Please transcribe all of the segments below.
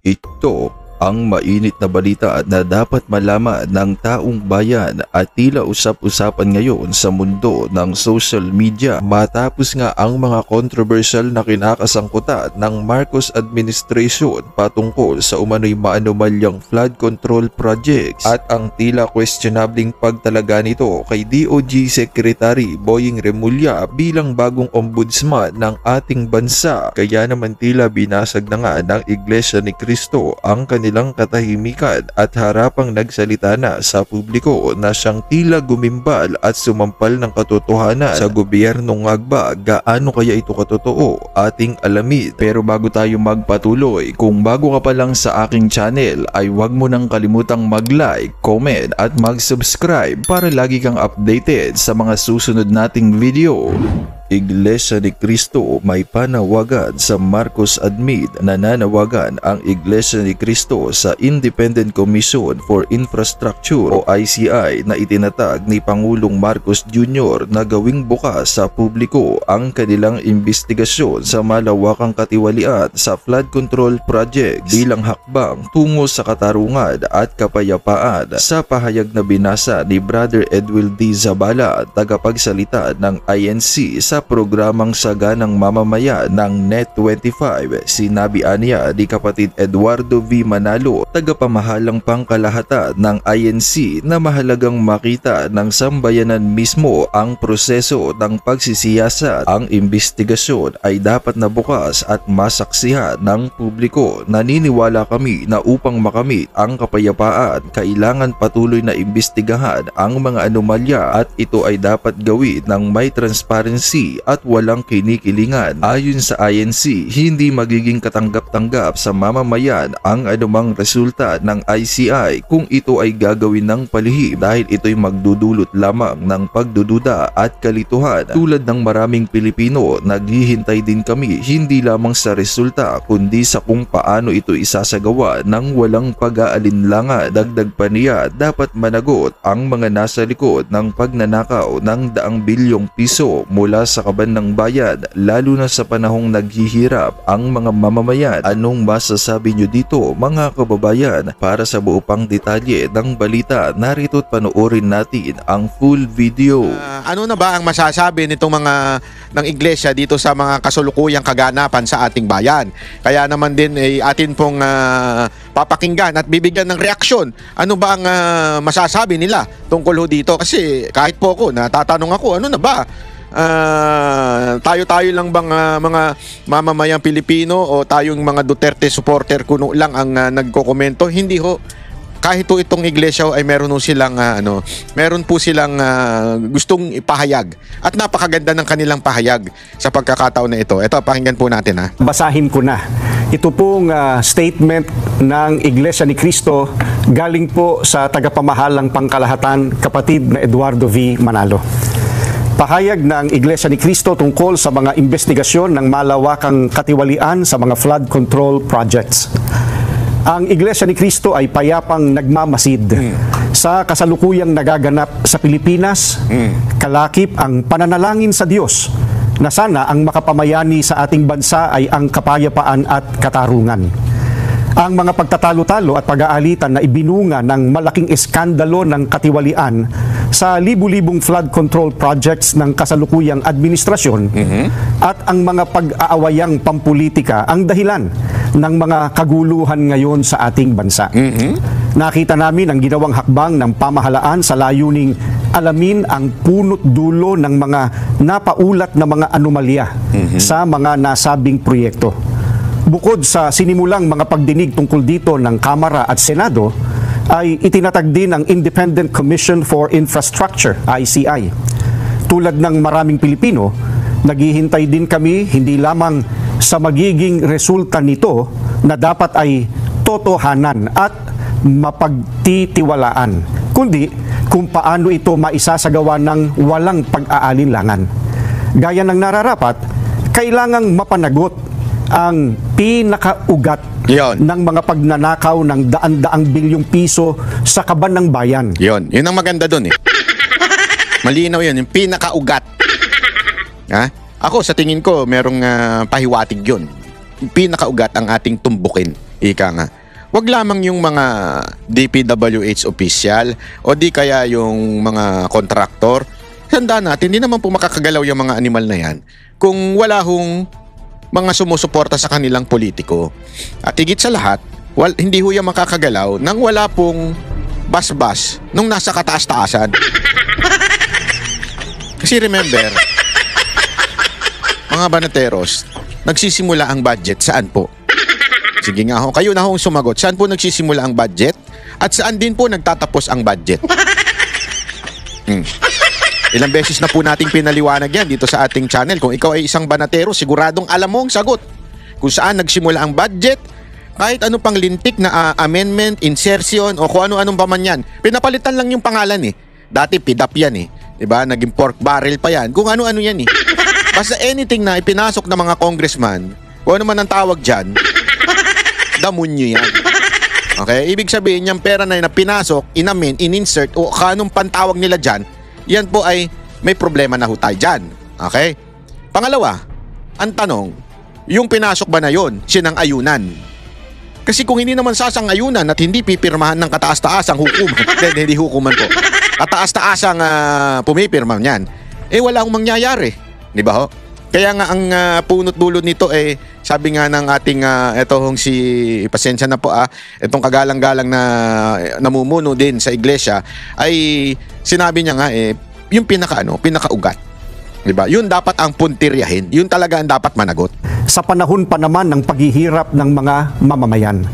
Ito ang mainit na balita na dapat malaman ng taong bayan at tila usap-usapan ngayon sa mundo ng social media matapos nga ang mga controversial na kinakasangkutan ng Marcos administration patungkol sa umano'y maanomalyang flood control projects at ang tila questionabling pagtalaga nito kay DOJ Secretary Boying Remulla bilang bagong ombudsman ng ating bansa. Kaya naman tila binasag na nga ng Iglesia ni Cristo ang kanilang katahimikan at harapang nagsalita na sa publiko na siyang tila gumimbal at sumampal ng katotohanan sa gobyernong Agba. Gaano kaya ito katotoo? Ating alamin. Pero bago tayo magpatuloy, kung bago ka pa lang sa aking channel ay huwag mo nang kalimutang mag-like, comment at mag-subscribe para lagi kang updated sa mga susunod nating video. Iglesia ni Cristo may panawagan sa Marcos Admin. Nananawagan ang Iglesia ni Cristo sa Independent Commission for Infrastructure o ICI na itinatag ni Pangulong Marcos Jr. na gawing bukas sa publiko ang kanilang investigasyon sa malawakang katiwalian sa flood control projects bilang hakbang tungo sa katarungan at kapayapaan. Sa pahayag na binasa ni Brother Edwil D. Zabala, tagapagsalita ng INC sa programang Saganang Mamamayan ng Net25, sinabi niya ni kapatid Eduardo V. Manalo, tagapamahalang pangkalahatan ng INC, na mahalagang makita ng sambayanan mismo ang proseso ng pagsisiyasat. Ang investigasyon ay dapat na bukas at masaksihan ng publiko. Naniniwala kami na upang makamit ang kapayapaan, kailangan patuloy na imbestigahan ang mga anomalya at ito ay dapat gawin ng may transparency at walang kinikilingan. Ayon sa INC, hindi magiging katanggap-tanggap sa mamamayan ang anumang resulta ng ICI kung ito ay gagawin ng palihim dahil ito'y magdudulot lamang ng pagdududa at kalituhan. Tulad ng maraming Pilipino, naghihintay din kami hindi lamang sa resulta kundi sa kung paano ito isasagawa ng walang pag-aalinlangan. Dagdag pa niya, dapat managot ang mga nasa likod ng pagnanakaw ng daang bilyong piso mula sa kaban ng bayan, lalo na sa panahong naghihirap ang mga mamamayan. Anong masasabi nyo dito mga kababayan? Para sa buo pang detalye ng balita, narito't panoorin natin ang full video. Ano na ba ang masasabi nitong mga ng iglesia dito sa mga kasulukuyang kaganapan sa ating bayan? Kaya naman din atin pong papakinggan at bibigyan ng reaksyon. Ano ba ang masasabi nila tungkol dito? Kasi kahit po ako, natatanong ako, ano na ba? Tayo-tayo lang bang mga mamamayang Pilipino o tayong mga Duterte supporter kuno lang ang nagkokomento? Hindi ho. Kahit po itong iglesia ay meron po silang meron po silang gustong ipahayag at napakaganda ng kanilang pahayag sa pagkakataon na ito. Ito, pakinggan po natin ha. Basahin ko na. Ito pong statement ng Iglesia ni Cristo galing po sa tagapamahalang pangkalahatan kapatid na Eduardo V. Manalo. Pahayag ng Iglesia ni Cristo tungkol sa mga investigasyon ng malawakang katiwalian sa mga flood control projects. Ang Iglesia ni Cristo ay payapang nagmamasid sa kasalukuyang nagaganap sa Pilipinas. Kalakip ang pananalangin sa Diyos na sana ang makapamayani sa ating bansa ay ang kapayapaan at katarungan. Ang mga pagtatalo-talo at pag-aalitan na ibinunga ng malaking eskandalo ng katiwalian sa libu-libong flood control projects ng kasalukuyang administrasyon at ang mga pag-aawayang pampulitika ang dahilan ng mga kaguluhan ngayon sa ating bansa. Nakita namin ang ginawang hakbang ng pamahalaan sa layuning alamin ang punot dulo ng mga napaulat na mga anomalya sa mga nasabing proyekto. Bukod sa sinimulang mga pagdinig tungkol dito ng Kamara at Senado, ay itinatag din ang Independent Commission for Infrastructure, ICI. Tulad ng maraming Pilipino, naghihintay din kami hindi lamang sa magiging resulta nito na dapat ay totohanan at mapagtitiwalaan, kundi kung paano ito maisasagawa ng walang pag-aalinlangan. Gaya ng nararapat, kailangang mapanagot ang pinakaugat ng mga pagnanakaw ng daan-daang bilyong piso sa kaban ng bayan. Yun ang maganda doon eh. Malinaw yun, yung pinakaugat. Ako sa tingin ko, merong pahiwatig yun. Yung pinakaugat ang ating tumbukin. Ika nga. Wag lamang yung mga DPWH official o di kaya yung mga kontraktor. Tandaan natin, hindi naman po makakagalaw yung mga animal na yan kung wala hong mga sumusuporta sa kanilang politiko. At higit sa lahat, hindi ho yan makakagalaw nang wala pong bas-bas nung nasa kataas-taasan. Kasi remember, mga banateros, nagsisimula ang budget saan po? Sige nga ho, kayo na hong sumagot. Saan po nagsisimula ang budget? At saan din po nagtatapos ang budget? Ilang beses na po nating pinaliwanag yan dito sa ating channel. Kung ikaw ay isang banatero, siguradong alam mo ang sagot. Kung saan nagsimula ang budget, kahit ano pang lintik na amendment, insertion, o kung ano-anong pa man yan. Pinapalitan lang yung pangalan eh. Dati PIDAP yan eh. Diba? Naging pork barrel pa yan. Kung ano-ano yan eh. Basta anything na ipinasok ng mga congressman, kung ano man ang tawag dyan, damunyo yan. Okay? Ibig sabihin, yung pera na pinasok, inamin, in-insert, o kanong pantawag nila dyan, yan po ay may problema na ho tayo dyan. Okay? Pangalawa, ang tanong, yung pinasok ba na yon sinang-ayunan? Kasi kung hindi naman sasang-ayunan at hindi pipirmahan ng kataas-taasang hukuman, hindi hukuman po, kataas-taasang pumipirma niyan, wala akong mangyayari. Di ba ho? Kaya nga ang punot dulo nito sabi nga ng ating pasensya na po itong kagalang-galang na namumuno din sa iglesia ay sinabi niya nga yung pinakaugat. 'Di ba? Yun dapat ang puntiryahin. Yun talaga ang dapat managot. Sa panahon pa naman ng paghihirap ng mga mamamayan.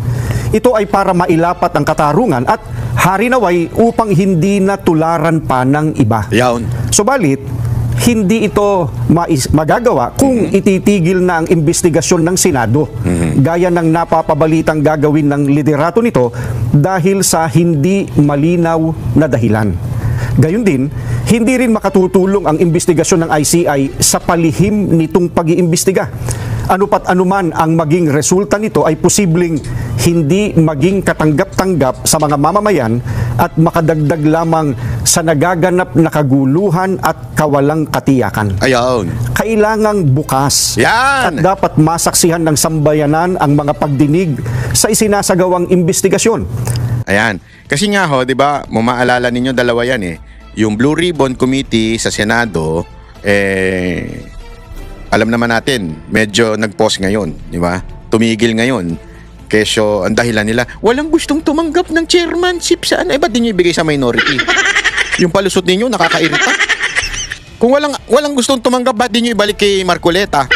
Ito ay para mailapat ang katarungan at harinaway upang hindi na tularan pa ng iba. Yaon. Subalit, hindi ito magagawa kung ititigil na ang investigasyon ng Senado gaya ng napapabalitang gagawin ng liderato nito dahil sa hindi malinaw na dahilan. Gayon din, hindi rin makatutulong ang investigasyon ng ICI sa palihim nitong pag-iimbestiga. Ano pat anuman ang maging resulta nito ay posibleng hindi maging katanggap-tanggap sa mga mamamayan at makadagdag lamang sa nagaganap na kaguluhan at kawalang katiyakan. Ayaw. Kailangang bukas Yan! at dapat masaksihan ng sambayanan ang mga pagdinig sa isinasagawang investigasyon. Ayan. Kasi nga ho, 'di ba, maalala ninyo dalawa yan Yung Blue Ribbon Committee sa Senado alam naman natin, medyo nag-pause ngayon, 'di ba? Tumigil ngayon. Kesyo ang dahilan nila, walang gustong tumanggap ng chairmanship sa ba't di nyo ibigay sa minority? Yung palusot ninyo nakakairita. Kung walang gustong tumanggap, ba't di nyo ibalik kay Marcoleta?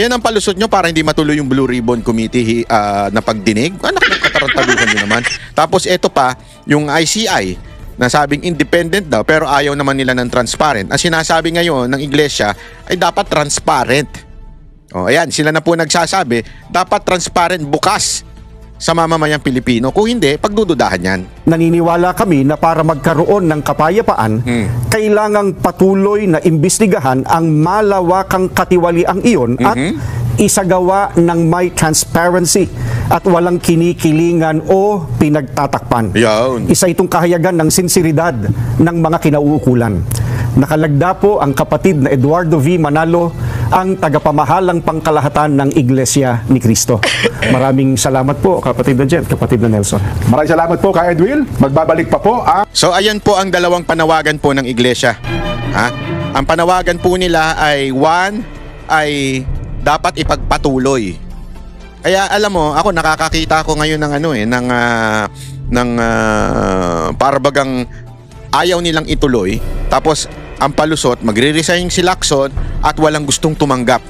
Yan ang palusot nyo para hindi matuloy yung Blue Ribbon Committee na pagdinig. Anak ng katarantaduhan nyo naman. Tapos eto pa, yung ICI, na sabing independent daw pero ayaw naman nila ng transparent. Ang sinasabi ngayon ng iglesia ay dapat transparent. Ayan, sila na po nagsasabi, dapat transparent bukas sa mamamayang Pilipino. Kung hindi, pagdududahan yan. Naniniwala kami na para magkaroon ng kapayapaan, kailangang patuloy na imbestigahan ang malawakang katiwaliang iyon at isagawa ng may transparency at walang kinikilingan o pinagtatakpan. Yan. Isa itong kahayagan ng sinseridad ng mga kinauukulan. Nakalagda po ang kapatid na Eduardo V. Manalo, ang tagapamahalang pangkalahatan ng Iglesia ni Cristo. Maraming salamat po, kapatid na Jen, kapatid na Nelson. Maraming salamat po kay Edwil. Magbabalik pa po ang... So ayan po ang dalawang panawagan po ng iglesia. Ang panawagan po nila ay one, ay dapat ipagpatuloy. Kaya alam mo, ako nakakakita ko ngayon ng parabagang ayaw nilang ituloy. Tapos ang palusot, magre-resign si Lacson at walang gustong tumanggap.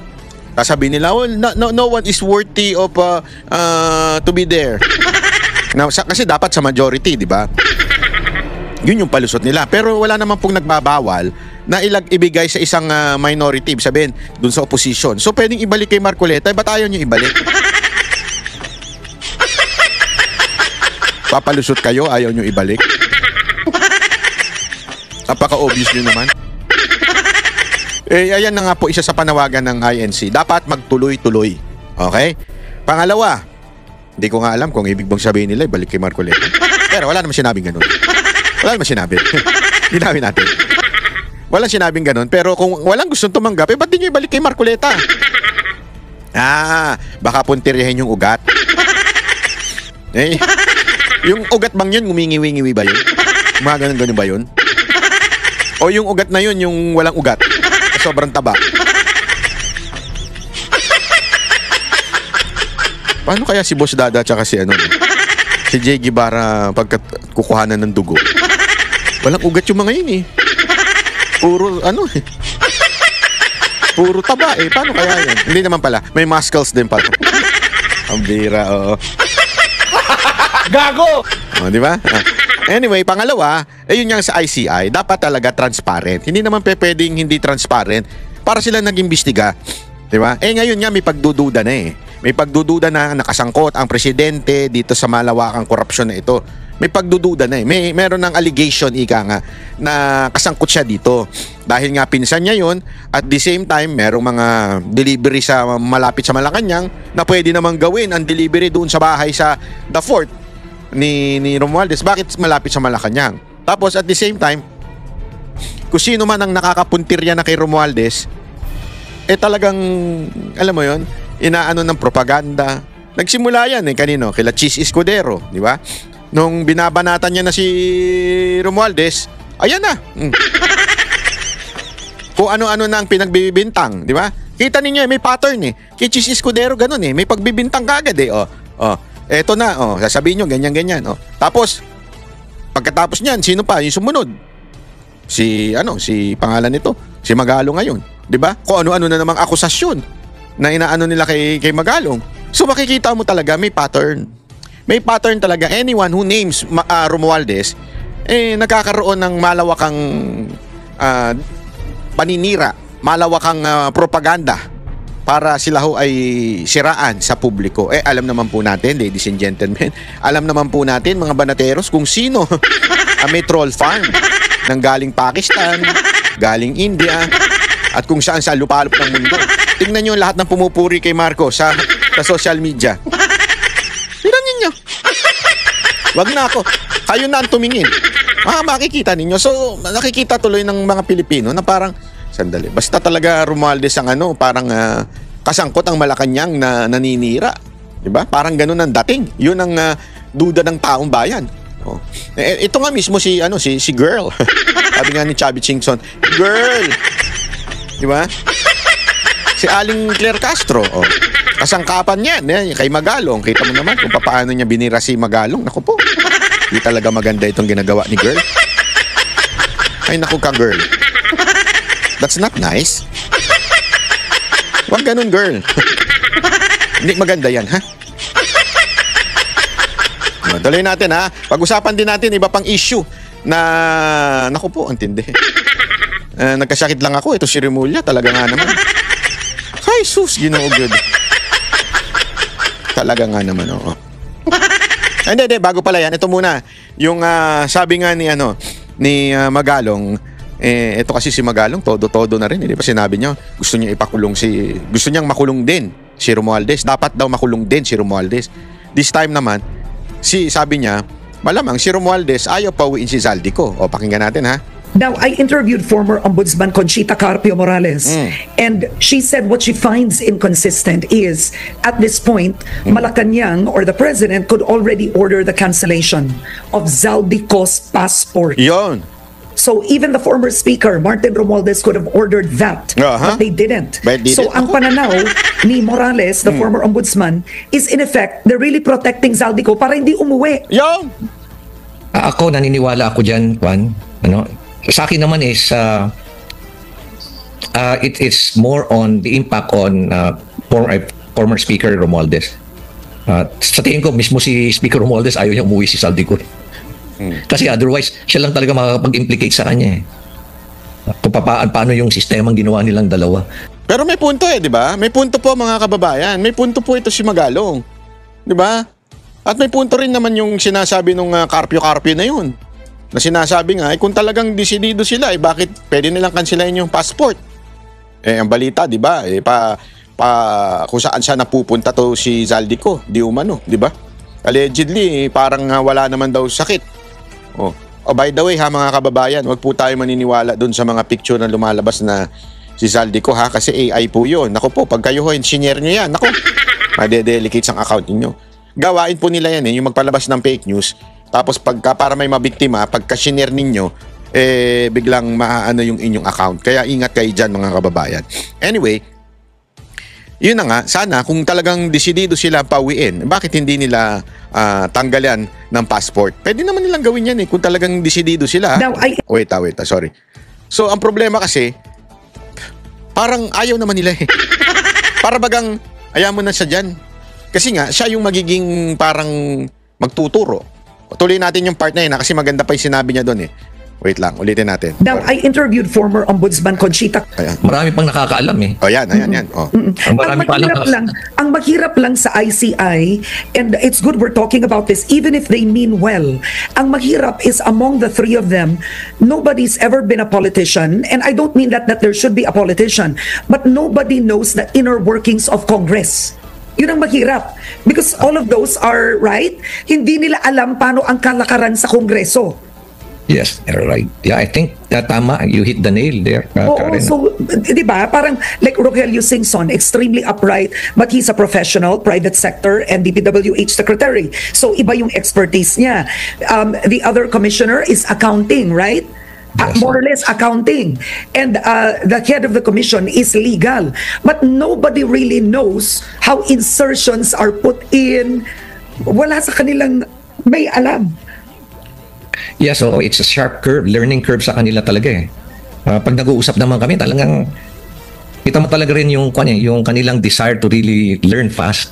Sasabihin nila, no one is worthy of to be there. Kasi dapat sa majority, di ba? Yun yung palusot nila. Pero wala naman pong nagbabawal na ibigay sa isang minority, sabihin, dun sa opposition. So pwedeng ibalik kay Marcoleta, ba't ayaw nyo ibalik? Papalusot kayo, ayaw nyo ibalik? Napaka-obvious nyo naman. Ayan na nga po isa sa panawagan ng INC. Dapat magtuloy-tuloy. Okay? Pangalawa, hindi ko nga alam kung ibig bang sabihin nila ibalik kay Marcoleta. Pero wala naman sinabing ganun. Wala naman sinabi. Ginabi natin. Walang sinabing ganun. Pero kung walang gustong tumanggap, ba't di nyo ibalik kay Marcoleta? Baka puntiryahin yung ugat. Eh, yung ugat bang yun, ngumingiwi-ngiwi ba yun? Mga ganun ba yun? O yung ugat na yun, yung walang ugat? Sobrang taba. Paano kaya si Boss Dada tsaka si si Jay Guevara pagkat kukuhanan ng dugo? Walang ugat yung mga yun eh. Puro puro taba eh. Paano kaya yun? Hindi naman pala. May muscles din pala. Ang bira, oo. Gago! O, di ba? Anyway, pangalawa, yun nga sa ICI, dapat talaga transparent. Hindi naman pwedeng hindi transparent para sila nag-imbestiga. Di ba? Ngayon nga may pagdududa na eh. May pagdududa na nakasangkot ang presidente dito sa malawakang korupsyon na ito. May pagdududa na eh. Meron ng allegation, ika nga, na kasangkot siya dito. Dahil nga pinsan niya yun, at the same time, merong mga delivery sa malapit sa Malacanang na pwede namang gawin ang delivery doon sa bahay sa The Fort ni Romualdez. Bakit malapit sa Malacanang? Tapos at the same time, kung sino man ang nakakapuntirya na kay Romualdez, talagang, alam mo yon, inaano ng propaganda. Nagsimula yan kanino? Kila Chis Escudero, di ba? Nung binabanatan niya na si Romualdez, ayan na. Kung ano-ano na ang pinagbibintang, di ba? Kita ninyo, may pattern eh. Kay Chis Escudero ganun eh. May pagbibintang kagad eh. Eto na, sasabihin nyo, ganyan-ganyan. Tapos, pagkatapos niyan, sino pa? Yung sumunod. Si pangalan nito, si Magalong ngayon. 'Di ba? Kung ano-ano na namang akusasyon na inaano nila kay Magalong. So makikita mo talaga may pattern. May pattern talaga. Anyone who names Romualdez, nagkakaroon ng malawakang paninira, malawakang propaganda para sila ho ay siraan sa publiko. Alam naman po natin, ladies and gentlemen, alam naman po natin mga banateros kung sino may troll farm nang galing Pakistan, galing India, at kung saan sa lupalop ng mundo. Tingnan nyo lahat ng pumupuri kay Marcos sa social media. Tingnan ninyo. Wag na ako. Kayo na ang tumingin. Makikita ninyo. So, nakikita tuloy ng mga Pilipino na parang, sandali, basta talaga Romualdez ang parang kasangkot ang Malacanang na naninira. Diba? Parang ganun ang dating. Yun ang duda ng taong bayan. Ito nga mismo si girl. Sabi nga ni Chubby Chingson, girl. Diba? Si Aling Claire Castro. Kasangkapan yan. Kay Magalong. Kita mo naman kung paano niya binira si Magalong. Naku po. Hindi talaga maganda itong ginagawa ni girl. Ay naku ka girl. That's not nice. Huwag ganun, girl. Hindi maganda yan, ha? Tuloy natin, ha? Pag-usapan din natin iba pang issue na, naku po, ang tindi. Nagkasakit lang ako. Ito si Remulla, talaga nga naman. Ay, sus, Ginoo good. Talaga nga naman, oo. Hindi, bago pala yan. Ito muna. Yung sabi nga ni Magalong, ito kasi si Magalong, todo-todo na rin. Di ba sinabi niya, gusto niyang makulong din si Romualdez. Dapat daw makulong din si Romualdez. This time naman, sabi niya, malamang si Romualdez ayaw pauwiin si Zaldico. Pakinggan natin, ha? Now, I interviewed former Ombudsman Conchita Carpio Morales, and she said what she finds inconsistent is, at this point, Malacanang or the president could already order the cancellation of Zaldico's passport. Yon. So even the former speaker, Martin Romualdez, could have ordered that, but they didn't. So ang pananaw ni Morales, the former ombudsman, is in effect, they're really protecting Zaldico para hindi umuwi. Yon! Ako, naniniwala ako dyan, Juan. Sa akin naman is, it is more on the impact on former speaker Romualdez. Sa tingin ko, mismo si Speaker Romualdez ayaw niya umuwi si Zaldico. Kasi otherwise, siya lang talaga makakapag-implicate sa kanya. Kung paano yung sistemang ginawa nilang dalawa. Pero may punto di ba? May punto po mga kababayan. May punto po ito si Magalong. Di ba? At may punto rin naman yung sinasabi nung Carpio na yun. Na sinasabi nga, kung talagang desidido sila, bakit pwede nilang kanselahin yung passport? Ang balita, di ba? Kung saan siya napupunta to si Zaldico, di umano, di ba? Allegedly, parang wala naman daw sakit. By the way, mga kababayan, wag po tayo maniniwala dun sa mga picture na lumalabas na si Zaldico, kasi AI po yun. Naku po, pag kayo engineer nyo yan, naku, madedelicate ang account ninyo. gawain po nila yan yung magpalabas ng fake news. Tapos para may mabiktima, pagka shinare ninyo, biglang maaano yung inyong account. Kaya ingat kayo dyan mga kababayan. Anyway, yun na nga, sana kung talagang desidido sila pauwiin, bakit hindi nila tanggalan ng passport? Pwede naman nilang gawin yan kung talagang desidido sila. Now, Wait, sorry. So, ang problema kasi, parang ayaw naman nila Para bagang, ayaw mo na siya dyan. Kasi nga, siya yung magiging parang magtuturo. Tuloy natin yung part na yun kasi maganda pa yung sinabi niya doon Wait lang, ulitin natin. Now, I interviewed former Ombudsman Conchita. Ayan. Marami pang nakakaalam Ayan. Oh. Ang maghirap lang sa ICI, and it's good we're talking about this, even if they mean well, ang maghirap is among the three of them, nobody's ever been a politician, and I don't mean that there should be a politician, but nobody knows the inner workings of Congress. Yun ang maghirap. Because all of those are, right? Hindi nila alam paano ang kalakaran sa Kongreso. Yes, you're right. Yeah, I think tama. You hit the nail there, Karen. So, di ba? Parang like Rogelio Singson, extremely upright, but he's a professional, private sector, and DPWH secretary. So, iba yung expertise niya. The other commissioner is accounting, right? Yes. More or less accounting. And the head of the commission is legal. But nobody really knows how insertions are put in. Wala sa kanilang may alam. Yeah, so it's a sharp curve, learning curve sa kanila talaga Pag nag-uusap naman kami, talagang kita mo talaga rin yung kanilang desire to really learn fast.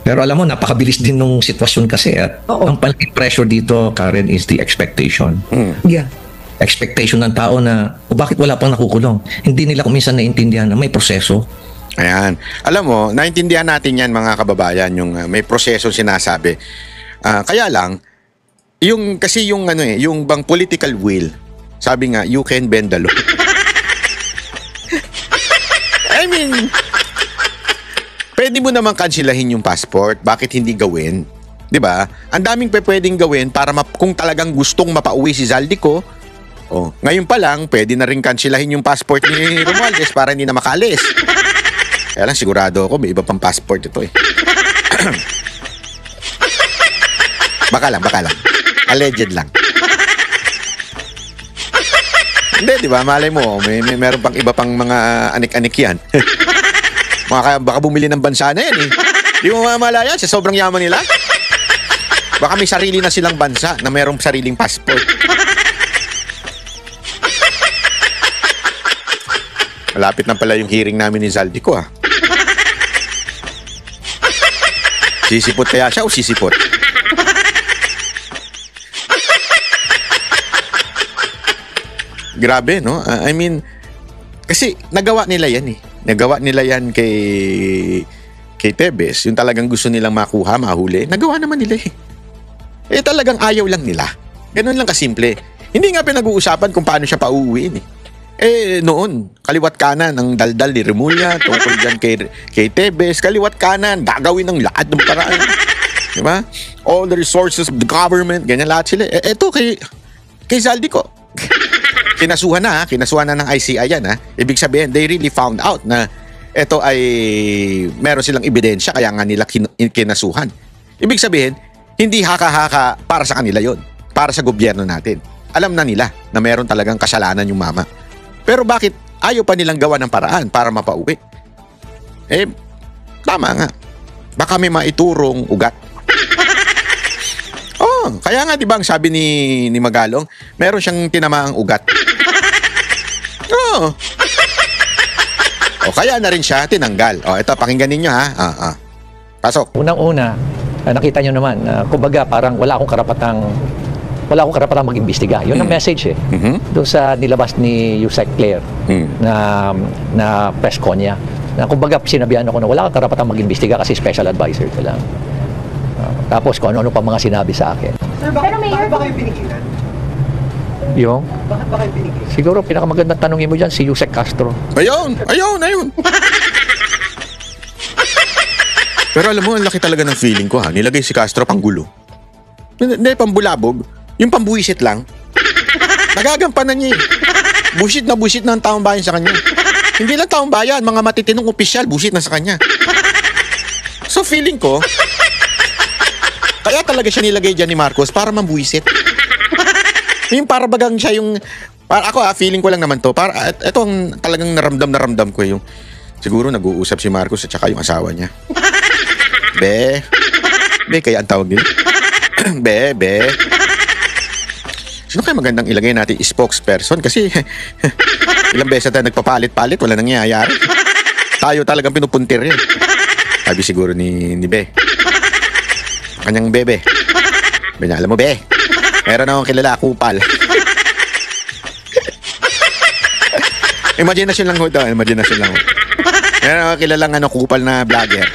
Pero alam mo, napakabilis din nung sitwasyon kasi at ang malaking pressure dito, Karen, is the expectation. Yeah. Expectation ng tao na, bakit wala pang nakukulong? Hindi nila kuminsan naintindihan na may proseso. Ayan. Alam mo, naintindihan natin yan mga kababayan, yung may proseso sinasabi. Kaya lang, yung bang political will, sabi nga, you can bend the law. I mean, pwede mo naman kansilahin yung passport, bakit hindi gawin? 'Di ba? Ang daming pwedeng gawin para kung talagang gustong mapauwi si Zaldico, ngayon pa lang, pwede na rin kansilahin yung passport ni Romualdez para hindi na makaalis. Kaya lang, sigurado ako, may iba pang passport ito Baka lang. Alleged lang. Hindi, di ba? Malay mo, may meron pang iba pang mga anik-anik yan. Baka bumili ng bansa na yan Di mo mamalaya sa sobrang yaman nila. Baka may sarili na silang bansa na merong sariling passport. Malapit na pala yung hearing namin ni Zaldico Sisipot kaya siya o sisipot? Grabe, no? I mean, kasi nagawa nila yan Nagawa nila yan kay Tebes. Yung talagang gusto nilang makuha, mahuli. Nagawa naman nila talagang ayaw lang nila. Ganun lang kasimple. Hindi nga pinag-uusapan kung paano siya pauuwiin noon, kaliwat kanan ang daldal ni Remulla tungkol dyan kay Tebes. Kaliwat kanan, gagawin ng lahat ng paraan. Diba? All the resources of the government, ganyan lahat sila. Eto kay Zaldico. Kinasuhan na ng ICI yan Ibig sabihin, they really found out na ito ay meron silang ebidensya kaya nga nila kinasuhan. Ibig sabihin, hindi haka-haka para sa kanila yon, para sa gobyerno natin. Alam na nila na meron talagang kasalanan yung mama. Pero bakit ayaw pa nilang gawa ng paraan para mapauwi? Tama nga. Baka may maiturong ugat. Kaya nga 'di ba ang sabi ni Magalong, meron siyang tinamaang ugat. Kaya na rin siya tinanggal. Ito pakinggan niyo Pasok. Unang-una, nakita niyo naman, kumbaga parang wala akong karapatang mag-imbestiga. Yun ang message doon sa nilabas ni Yusek Claire na press con niya. Na kumbaga sinabihan ako na wala kang karapatang mag-imbestiga kasi special advisor ka lang. Tapos kung ano-ano pa mga sinabi sa akin. Sir, bakit ba kayo pinigilan? Bakit ba kayo pinigilan? Siguro pinakamagandang tanongin mo dyan si Yusek Castro. Ayun. Pero alam mo, ang laki talaga ng feeling ko nilagay si Castro panggulo. Hindi, pambulabog. Yung pambuisit lang. Nagagampanan niya bullshit na ang taong bayan sa kanya. Hindi lang taong bayan, mga matitinong opisyal, bullshit na sa kanya. So feeling ko, Kaya talaga siya nilagay dyan ni Marcos para mambuisit. Yung para bagang siya yung... Para ako feeling ko lang naman to. Para, ito ang talagang naramdam ko yung... Siguro nag-uusap si Marcos at saka yung asawa niya. Be, kaya ang tawag nila. Be. Sino kaya magandang ilagay natin spokesperson? Kasi ilang beses tayo nagpapalit-palit, wala nangyayari. Tayo talagang pinupuntir yan. Sabi siguro ni Be. Kanyang bebe. Be, alam mo Be, meron akong kilala, kupal. Imagination lang ho ito, imagination lang ho. Meron akong kilalang kupal na vlogger.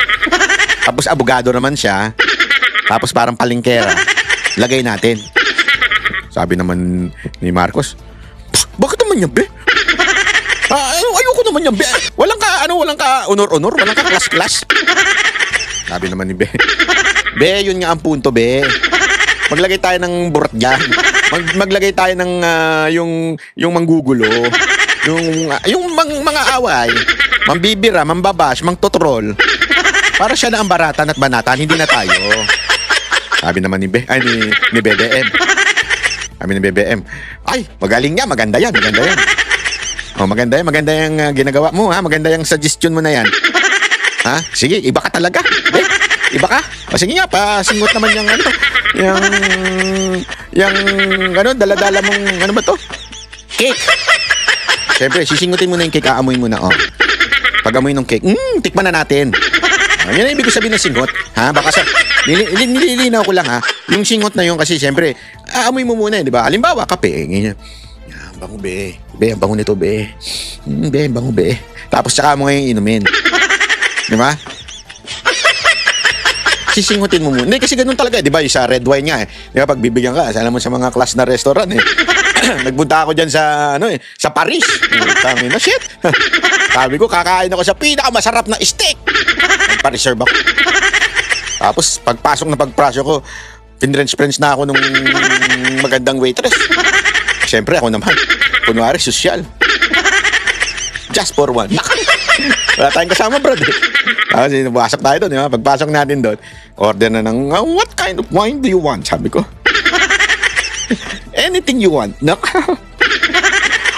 Tapos abogado naman siya. Tapos parang palingkera. Lagay natin. Sabi naman ni Marcos, bakit naman yan, Be? Ayoko naman yan, Be. Walang ka honor-honor, walang ka class-class. Sabi naman ni Be, Be, yun nga ang punto, Be. Maglagay tayo ng burat dyan. Maglagay tayo ng yung manggugulo. Yung mga away. Mambibira, mambabash, mangtotrol. Para siya na ang baratan at banatan, hindi na tayo. Sabi naman ni BBM. Sabi ni BBM, ay, magaling niya, maganda yan. Oh, maganda yung ginagawa mo, ha? Maganda yung suggestion mo na yan. Ha? Sige, iba ka talaga. Iba ka? O sige nga, pasingot naman yung dala-dala mong, ano ba to? Cake. Siyempre, sisingutin mo na yung cake, aamoy mo na, oh. Pag amoy ng cake, tikman na natin. Yan ang ibig ko sabihin ng singot. Ha? Baka nililinaw ko lang, ha? Yung singot na yun kasi siyempre, aamoy mo muna, di ba? Halimbawa, kape. Ganyan. Ang bango, Be. Be, ang bango nito, Be. Be, ang bango, Be. Tapos saka mo ngayon inumin. Di ba? Sisingutin mo muna. Hindi, kasi ganun talaga, di ba? Yung sa red wine nga, eh. Di ba, pag bibigyan ka, alam mo sa mga class na restaurant, eh. Nagpunta ako dyan sa Paris. Tangin na, shit. Sabi ko, kakain ako sa pinakamasarap na steak. Pa-reserve ako. Tapos, pagpasok ko, French na ako nung magandang waitress. Siyempre, ako naman. Kunwari, sosyal. Just for one. Wala tayong kasama, bro. Tapos, pasok tayo doon. Diba? Pagpasok natin doon, order na ng, what kind of wine do you want? Sabi ko. Anything you want. No?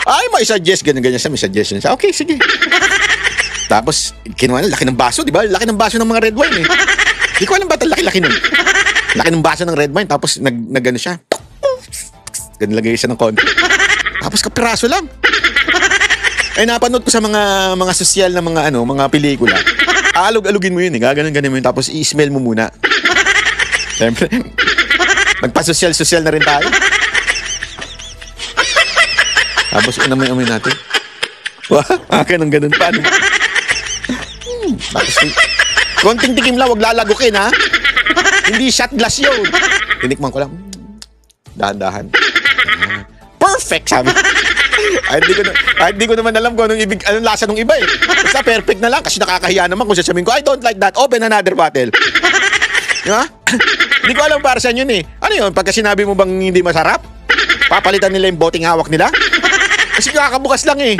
Ay, may suggest. Ganyan siya. May suggestion siya. Okay, sige. Tapos, kinuha na, laki ng baso, di ba? Laki ng baso ng mga red wine, eh. Hindi ko alam ba't ang laki-laki nun. Laki ng baso ng red wine, tapos nag-ano siya. Ganun lagay siya ng konti. Tapos kapiraso lang. Ay, napanood ko sa mga sosyal na mga pelikula. Alug-alugin mo yun, eh. Gaganon-ganon mo yun, tapos i-smell mo muna. Siyempre, magpa-sosyal na rin tayo. Tapos, amoy natin. Ganun pa. Tapos, konting tikim lang, wag lalagukin, ha? Hindi shot glass yun. Tinikman ko lang. Dahan-dahan. Perfect, sabi. Hindi ko naman alam kung anong lasa ng iba, eh. Basta perfect na lang kasi nakakahiya naman kung sasabihin ko, I don't like that, open another bottle. Diba? Hindi ko alam para saan yun, eh. Ano yun? Pagka sinabi mo bang hindi masarap, papalitan nila yung boteng hawak nila? Kasi kakabukas lang, eh.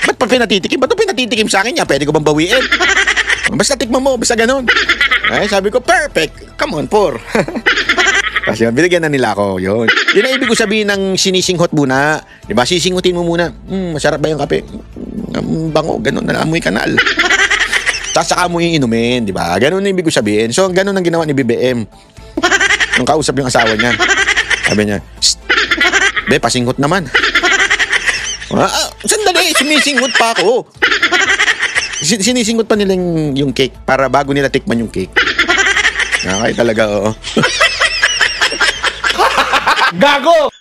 Ba't pag pinatitikim? Ba't pinatitikim sa akin yan? Pwede ko bang bawiin? Basta tikman mo, basta ganun. Ay, sabi ko, perfect. Come on, por. Kasi binigyan na nila ako, yun. Yun ang ibig ko sabihin ng sinisinghot muna. Diba? Sisingutin mo muna. Masarap ba yung kape? Bango, ganun, naamoy kanal. Tapos saka mo yung inumin, diba? Ganun ang ibig ko sabihin. So, ganun ang ginawa ni BBM. Nung kausap yung asawa niya. Sabi niya, Be, pasinghot naman. Sandali, sinisinghot pa ako. Sinisinghot pa nila yung cake para bago nila tikman yung cake. Nakakay talaga, oo. Gago!